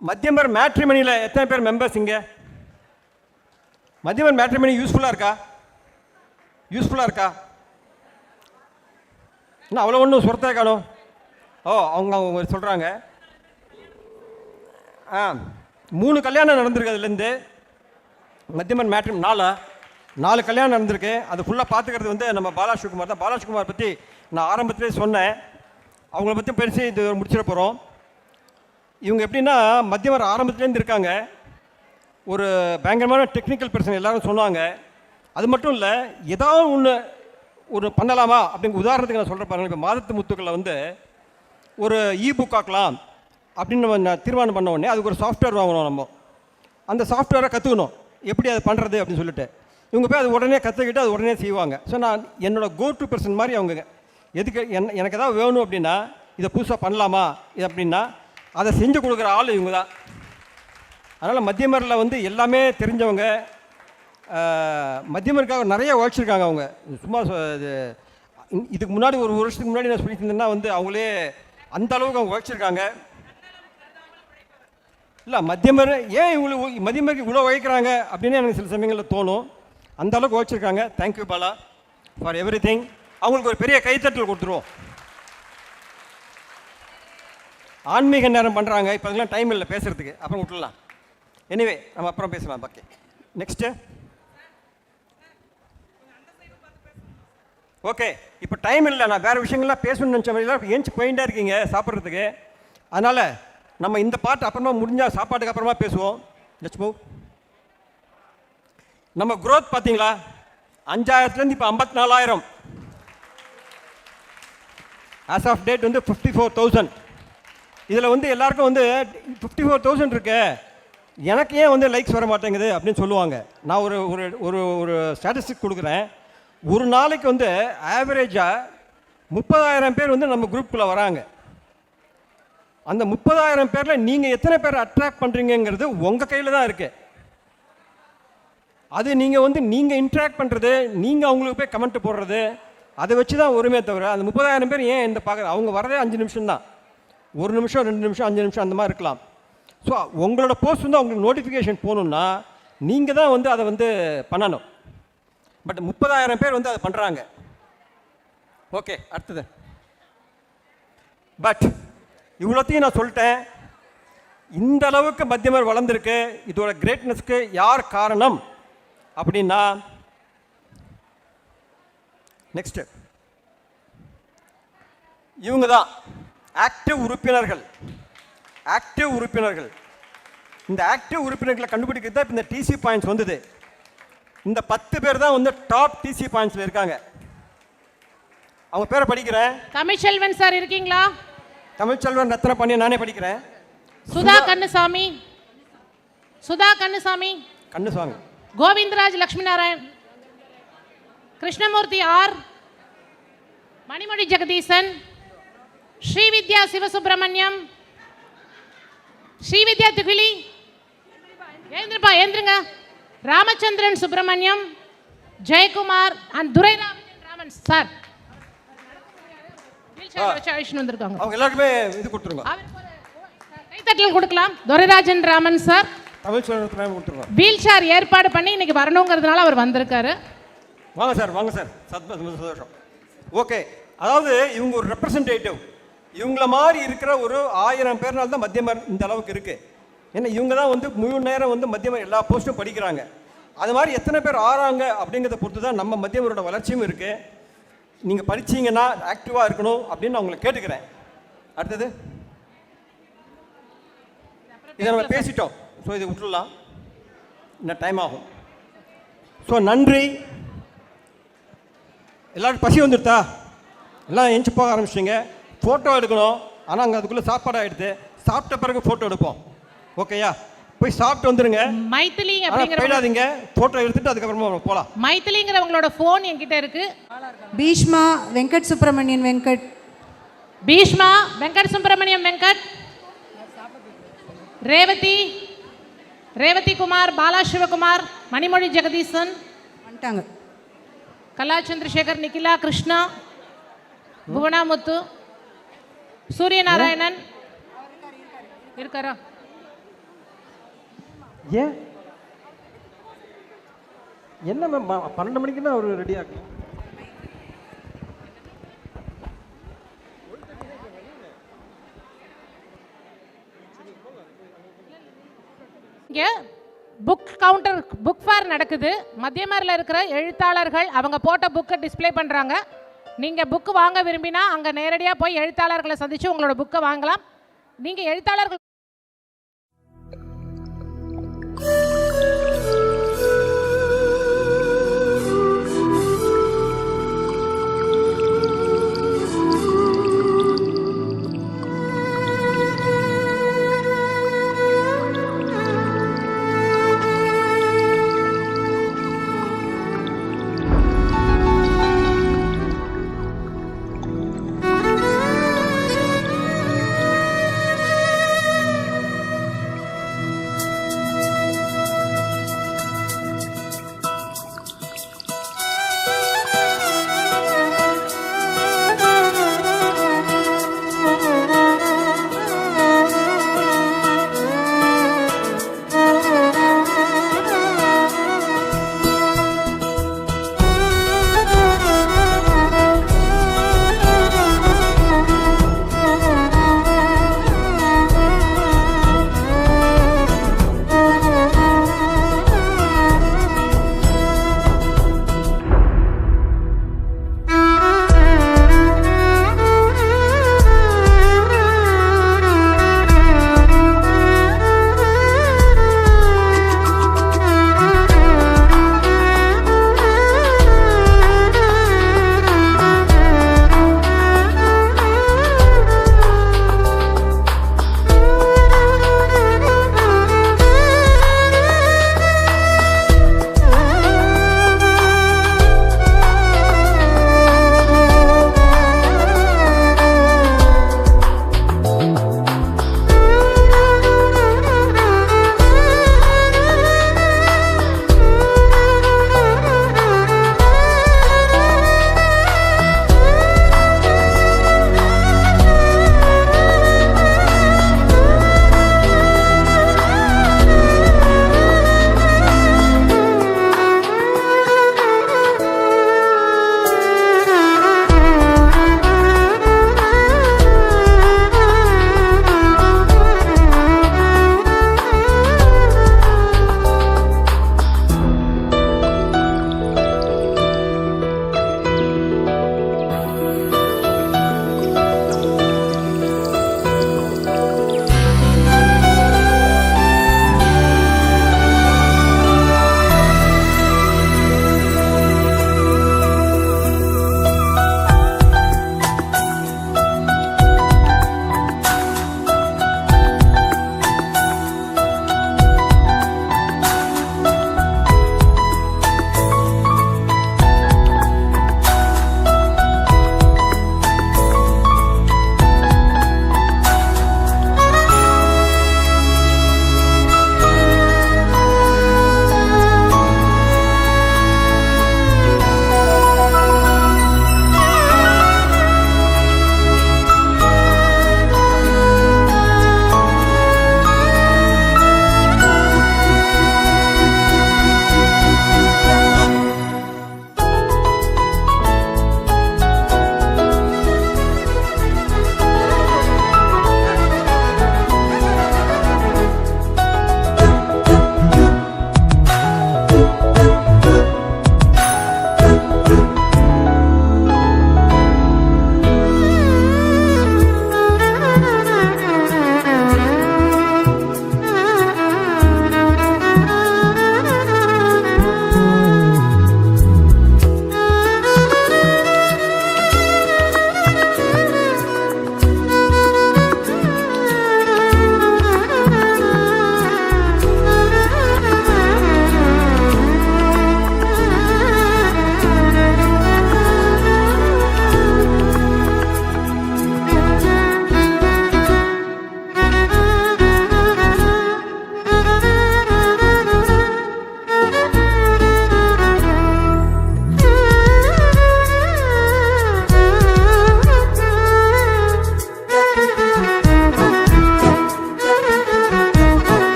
மத்தியமர் மேட்ரிமணியில் எத்தனை பேர் மெம்பர்ஸ் இங்கே? மத்தியமர் மேட்ரிமணி யூஸ்ஃபுல்லாக இருக்கா? யூஸ்ஃபுல்லாக இருக்கா? இன்னும் அவ்வளோ ஒன்றும் சுரத்தே காணும். ஓ, அவங்க சொல்கிறாங்க 3 கல்யாணம் நடந்திருக்கு. அதுலேருந்து மத்தியமன் மேட்ரிம் 4 கல்யாணம் நடந்திருக்கு. அது ஃபுல்லாக பார்த்துக்கிறது வந்து நம்ம பாலாசிவகுமார் தான். பாலாசிவகுமார் பற்றி நான் ஆரம்பத்திலே சொன்னேன். அவங்கள பற்றி பேசி இது முடிச்சிட போகிறோம். இவங்க எப்படின்னா மத்தியமர் ஆரம்பத்துலேருந்து இருக்காங்க. ஒரு பயங்கரமான டெக்னிக்கல் பர்சன் எல்லோரும் சொன்னாங்க. அது மட்டும் இல்லை, ஏதாவது ஒன்று பண்ணலாமா அப்படிங்கிற உதாரணத்துக்கு நான் சொல்கிற பாருங்கள். இப்போ மாதத்து முத்துக்களில் வந்து ஒரு புக் ஆக்கலாம் அப்படின்னு நம்ம தீர்மானம் பண்ண உடனே அதுக்கு ஒரு சாஃப்ட்வேர் வாங்கணும். நம்ம அந்த சாஃப்ட்வேரை கற்றுக்கணும், எப்படி அதை பண்ணுறது அப்படின்னு சொல்லிட்டு. இவங்க போய் அது உடனே கற்றுக்கிட்டு அது உடனே செய்வாங்க. ஸோ நான் என்னோடய கோ டு பர்சன் மாதிரி அவங்க. எதுக்கு எனக்கு எதாவது வேணும் அப்படின்னா, இதை புதுசாக பண்ணலாமா இது அப்படின்னா அதை செஞ்சு கொடுக்குற ஆள் இவங்க தான். அதனால் மத்தியமரில் வந்து எல்லாமே தெரிஞ்சவங்க. மத்தியமருக்காக நிறைய உழைச்சிருக்காங்க அவங்க. சும்மா இதுக்கு முன்னாடி ஒரு வருஷத்துக்கு முன்னாடி நான் சொல்லியிருந்தேன்னா வந்து அவங்களே அந்த அளவுக்கு அவங்க உழைச்சிருக்காங்க. இல்லை மத்தியமர் ஏன் இவங்களுக்கு மத்தியமருக்கு இவ்வளோ உழைக்கிறாங்க அப்படின்னு எனக்கு சில சமயங்களில் தோணும். அந்த அளவுக்கு உழைச்சிருக்காங்க. Thank you Bala for everything. அவங்களுக்கு ஒரு பெரிய கைத்தட்டல் கொடுத்துருவோம். ஆன்மீக நேரம் பண்ணுறாங்க. இப்போ அதெல்லாம் டைம் இல்லை பேசுகிறதுக்கு, அப்புறம் விட்டுடலாம். எனிவே நம்ம அப்புறம் பேசலாம். பாக்கி நெக்ஸ்ட்டு. ஓகே, இப்போ டைம் இல்லை. நான் வேறு விஷயங்கள்லாம் பேசணும்னு நினச்ச மாதிரிலாம் ஏஞ்சி போயிட்டே இருக்கீங்க சாப்பிட்றதுக்கு. அதனால் நம்ம இந்த பாட்டு அப்புறமா முடிஞ்சால் சாப்பாட்டுக்கு அப்புறமா பேசுவோம். Let's move. நம்ம க்ரோத் பார்த்தீங்களா? 5000லேருந்து இப்போ 54,000. ஆஸ் ஆஃப் டேட் வந்து 54,000. இதில் வந்து எல்லாருக்கும் வந்து 54,000 இருக்கு, எனக்கு ஏன் வந்து லைக்ஸ் வர மாட்டேங்குது அப்படின்னு சொல்லுவாங்க. நான் ஒரு ஒரு ஒரு ஸ்டாட்டிஸ்டிக் கொடுக்குறேன். ஒரு நாளைக்கு வந்து ஆவரேஜாக 30,000 பேர் வந்து நம்ம குரூப்புக்குள்ளே வராங்க. அந்த 30,000 பேரில் நீங்கள் எத்தனை பேர் அட்ராக்ட் பண்ணுறீங்கிறது உங்கள் கையில் தான் இருக்குது. அது நீங்கள் வந்து நீங்கள் இன்ட்ராக்ட் பண்ணுறது, நீங்கள் அவங்களுக்கு போய் கமெண்ட் போடுறது, அதை வச்சு தான் ஒருமே தவிர அந்த 30,000 பேர் ஏன் இந்த பார்க்குற அவங்க வரதே 5 நிமிஷம் தான். 1 நிமிஷம் 2 நிமிஷம் 5 நிமிஷம் அந்த மாதிரி இருக்கலாம். ஸோ உங்களோட போஸ்ட் வந்து அவங்களுக்கு நோட்டிஃபிகேஷன் போகணுன்னா நீங்கள் தான் வந்து அதை வந்து பண்ணணும். பட் 30,000 பேர் வந்து அதை பண்ணுறாங்க. ஓகே, அடுத்தது. பட் இவ்வளோத்தையும் நான் சொல்லிட்டேன். இந்த அளவுக்கு மத்தியமர் வளர்ந்துருக்கு. இதோட கிரேட்னஸ்க்கு யார் காரணம் அப்படின்னா, நெக்ஸ்ட் இவங்க தான் ஆக்டிவ் உறுப்பினர்கள். ஆக்டிவ் உறுப்பினர்கள். இந்த ஆக்டிவ் உறுப்பினர்களை கண்டுபிடிக்கிறது தான் இப்போ இந்த டிசி பாயிண்ட்ஸ் வந்தது. இந்த 10 பேர் தான் வந்து டாப் டிசி பாயிண்ட்ஸில் இருக்காங்க. அவங்க பேரை படிக்கிறேன். தமிழ்ச்செல்வன் சார் இருக்கீங்களா? தமிழ்ச்செல்வன் ரத்ன பாண்டியன் நானே படிக்கிறேன். சுதா கண்ணுசாமி, சுதா கண்ணுசாமி, கண்ணுசாமி, கோவிந்தராஜ் லட்சுமி நாராயண், கிருஷ்ணமூர்த்தி ஆர், மணிமொழி ஜெகதீசன், ஸ்ரீவித்யா சிவசுப்பிரமணியம், ஸ்ரீவித்யா திகிலி, ஏந்திரப்பா ஏந்திருங்க, ராமச்சந்திரன் சுப்பிரமணியம், ஜெயக்குமார் அண்ட் துரைராமன் சார். அவங்க எல்லாருக்குமே இது கொடுத்துருங்க. கைத்தட்டல் கொடுக்கலாம். Durairajan Raman sir wheelchair ஏற்பாடு பண்ணி இன்னைக்கு வரணுங்கிறதுனால அவர் வந்திருக்காரு. வாங்க சார், வாங்க சார். சந்தோஷம். ஓகே, அதாவது இவங்க ஒரு ரெப்ரசன்டேட்டிவ். இவங்கள மாதிரி இருக்கிற ஒரு 1000 பேர்னால தான் மத்தியமர் இந்த அளவுக்கு இருக்குது. ஏன்னா இவங்க தான் வந்து முழு நேரம் வந்து மத்தியமர் எல்லா போஸ்ட்டும் படிக்கிறாங்க. அது மாதிரி எத்தனை பேர் ஆறாங்க அப்படிங்கிறத பொறுத்து தான் நம்ம மத்தியமரோட வளர்ச்சியும் இருக்குது. நீங்கள் படிச்சீங்கன்னா ஆக்டிவாக இருக்கணும் அப்படின்னு நான் உங்களை கேட்டுக்கிறேன். அடுத்தது இதை நம்ம பேசிட்டோம். ஸோ இதை விட்டுடலாம், இன்னும் டைம் ஆகும். ஸோ நன்றி. எல்லோரும் பசி வந்துடுதா? எல்லாம் எஞ்சி போக ஆரம்பிச்சிட்டிங்க. ஃபோட்டோ எடுக்கணும். ஆனால் அங்கே அதுக்குள்ளே சாப்பாடு ஆகிடுது. சாப்பிட்ட பிறகு ஃபோட்டோ எடுப்போம். ஓகேயா? போய் சாப்பிட்டு வந்துருங்க. மைத்திலி போயிடாதீங்க, ஃபோட்டோ எடுத்துட்டு அதுக்கப்புறமா போகலாம். மைத்திலிங்கிறவங்களோட ஃபோன் என்கிட்ட இருக்கு. பீஷ்மா வெங்கட் சுப்பிரமணியன் வெங்கட், பீஷ்மா வெங்கட் சுப்பிரமணியம் வெங்கட், ரேவதி ரேவதி குமார், பாலா சிவகுமார், மணிமொழி ஜெகதீசன் வந்துட்டாங்க, கலா சந்திரசேகர், நிகிலா கிருஷ்ணா, புவனாமுத்து, சூரியநாராயணன் இருக்காரா? ஏன் என்ன மேம் 12 மணிக்குன்னா அவர் ரெடி ஆகலாம். இங்கே புக் கவுண்டர் புக் ஃபேர் நடக்குது. மத்தியமரில் இருக்கிற எழுத்தாளர்கள் அவங்க போட்ட புக்கை டிஸ்ப்ளே பண்ணுறாங்க. நீங்கள் புக்கு வாங்க விரும்பினா அங்கே நேரடியாக போய் எழுத்தாளர்களை சந்தித்து உங்களோட புக்கை வாங்கலாம். நீங்கள் எழுத்தாளர்கள்